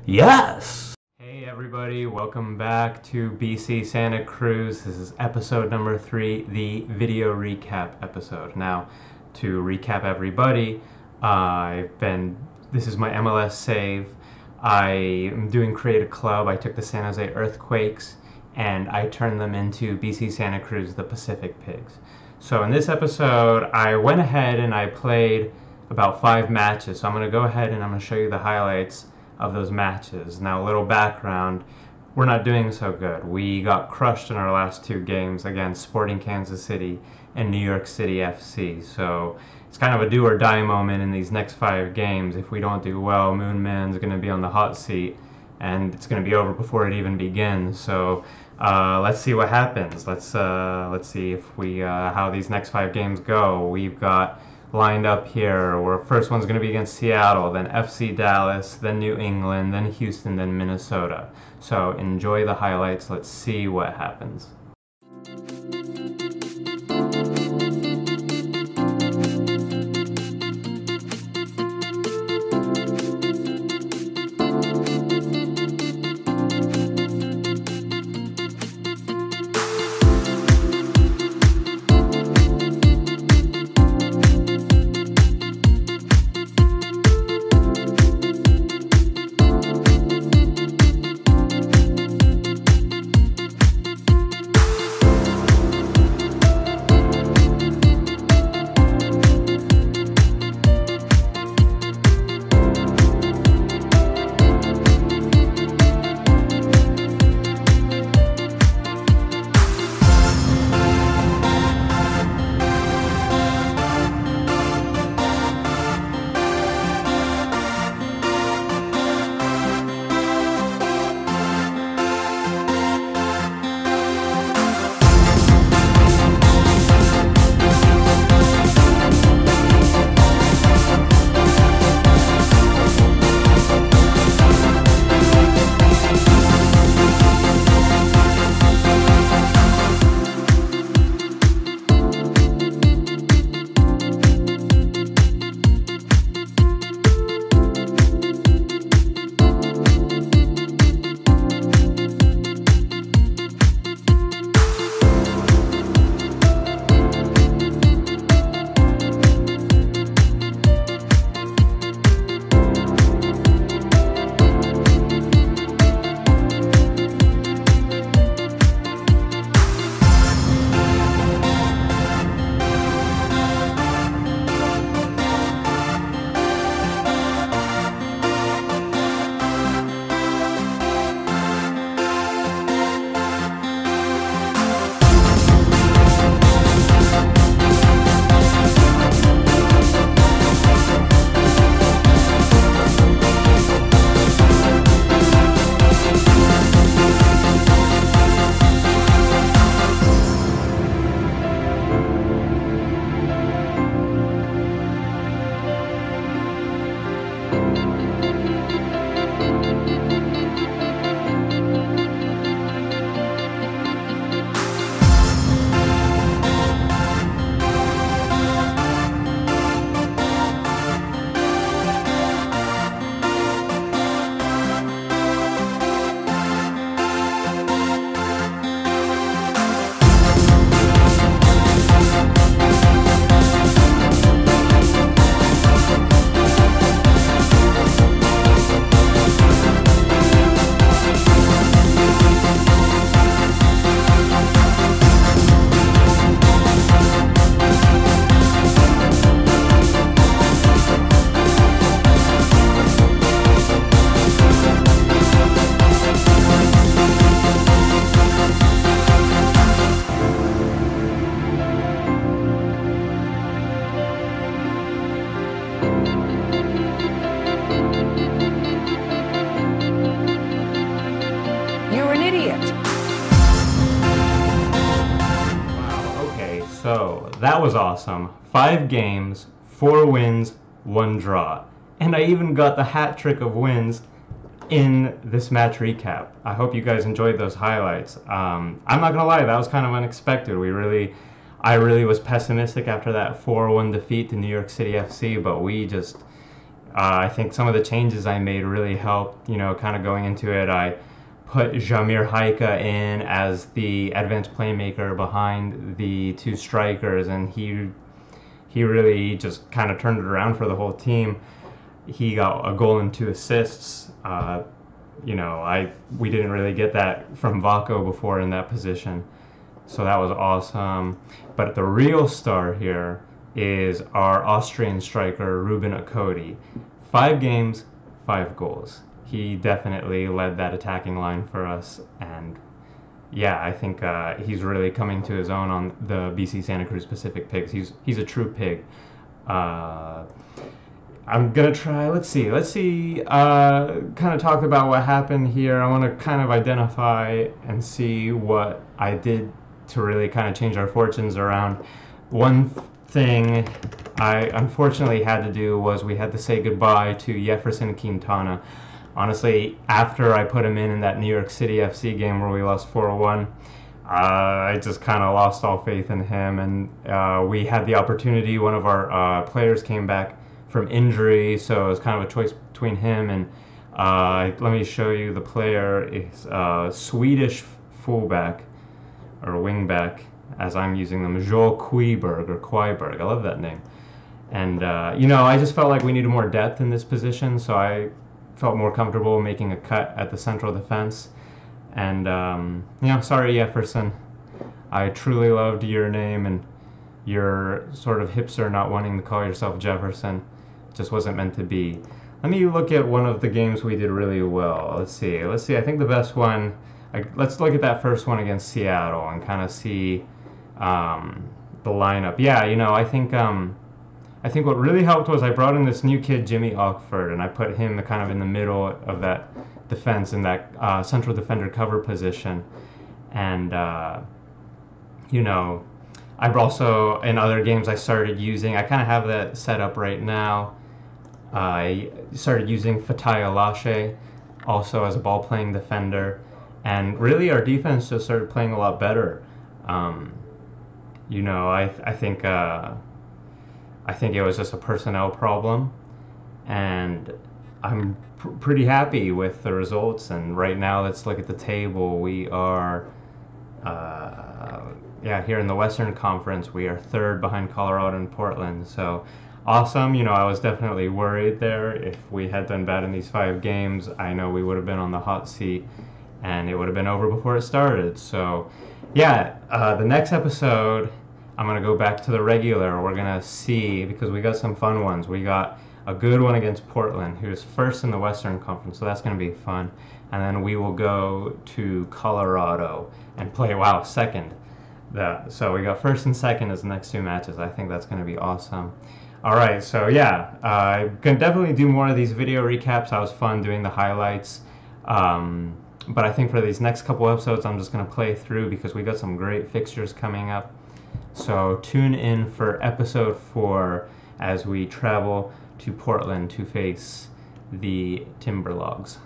Yes! Hey everybody, welcome back to BC Santa Cruz. This is episode number 3, the video recap episode. Now, to recap everybody, this is my MLS save. I am doing Create a Club. I took the San Jose Earthquakes and I turned them into BC Santa Cruz, the Pacific Pigs. So in this episode, I went ahead and I played about 5 matches. So I'm going to go ahead and I'm going to show you the highlights of those matches. Now, a little background, we're not doing so good. We got crushed in our last 2 games against Sporting Kansas City and New York City FC. So it's kind of a do or die moment in these next 5 games. If we don't do well, Moonman's going to be on the hot seat and it's going to be over before it even begins. So let's see what happens. Let's see if we how these next 5 games go. We've got lined up here where first one's going to be against Seattle, then FC Dallas, then New England, then Houston, then Minnesota. So enjoy the highlights. Let's see what happens. So that was awesome. 5 games, 4 wins, 1 draw. And I even got the hat trick of wins in this match recap. I hope you guys enjoyed those highlights. I'm not gonna lie, that was kind of unexpected. I really was pessimistic after that 4-1 defeat to New York City FC, but we just I think some of the changes I made really helped, kind of going into it. I put Jamir Haika in as the advanced playmaker behind the two strikers, and he really just kind of turned it around for the whole team. He got a goal and 2 assists. We didn't really get that from Vaco before in that position, so that was awesome. But the real star here is our Austrian striker Ruben Akodi. 5 games, 5 goals. He definitely led that attacking line for us, and yeah, I think he's really coming to his own on the BC Santa Cruz Pacific Pigs. He's a true pig. I'm gonna try. Let's see. Kind of talk about what happened here. I want to kind of identify and see what I did to really kind of change our fortunes around. One thing I unfortunately had to do was we had to say goodbye to Jefferson Quintana. Honestly, after I put him in that New York City FC game where we lost 4-1, I just kind of lost all faith in him. And we had the opportunity. One of our players came back from injury, so it was kind of a choice between him and let me show you the player. It's Swedish fullback or wingback, as I'm using them, Joel Kuyberg. I love that name. And I just felt like we needed more depth in this position, so I felt more comfortable making a cut at the central defense. And sorry Jefferson, I truly loved your name, and your sort of hipster not wanting to call yourself Jefferson just wasn't meant to be. Let me look at one of the games we did really well. Let's see. I think the best one, let's look at that first one against Seattle and kind of see the lineup. Yeah, I think what really helped was I brought in this new kid, Jimmy Ockford, and I put him kind of in the middle of that defense in that central defender cover position. And I've also, in other games I started using, I kind of have that set up right now. I started using Fatai Alashe also as a ball-playing defender, and really our defense just started playing a lot better. I think it was just a personnel problem, and I'm pretty happy with the results. And right now, let's look at the table. We are here in the Western Conference, we are 3rd behind Colorado and Portland. So awesome. I was definitely worried there. If we had done bad in these 5 games, I know we would have been on the hot seat and it would have been over before it started. So yeah, the next episode, I'm going to go back to the regular. We're going to see, because we got some fun ones. We got a good one against Portland, who's 1st in the Western Conference, so that's going to be fun. And then we will go to Colorado and play, 2nd. So we got 1st and 2nd as the next 2 matches. I think that's going to be awesome. All right, so yeah, I'm going to definitely do more of these video recaps. That was fun doing the highlights. But I think for these next couple episodes, I'm just going to play through because we got some great fixtures coming up. So tune in for episode 4 as we travel to Portland to face the Timberlogs.